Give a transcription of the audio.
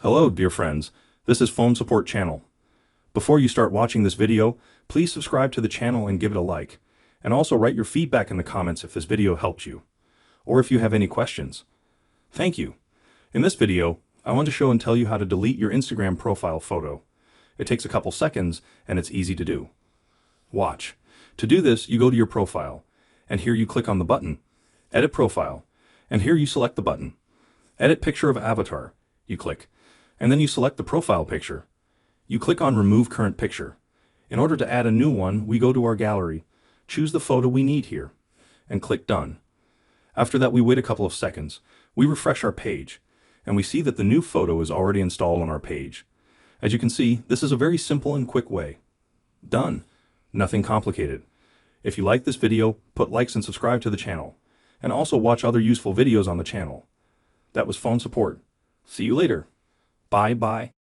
Hello, dear friends. This is Phone Support Channel. Before you start watching this video, please subscribe to the channel and give it a like. And also write your feedback in the comments if this video helped you, or if you have any questions. Thank you. In this video, I want to show and tell you how to delete your Instagram profile photo. It takes a couple seconds, and it's easy to do. Watch. To do this, you go to your profile, and here you click on the button, Edit Profile, and here you select the button, Edit Picture of Avatar. You click, and then you select the profile picture. You click on Remove Current Picture. In order to add a new one, we go to our gallery, choose the photo we need here, and click Done. After that, we wait a couple of seconds. We refresh our page, and we see that the new photo is already installed on our page. As you can see, this is a very simple and quick way. Done. Nothing complicated. If you like this video, put likes and subscribe to the channel, and also watch other useful videos on the channel. That was Phone Support. See you later. Bye bye.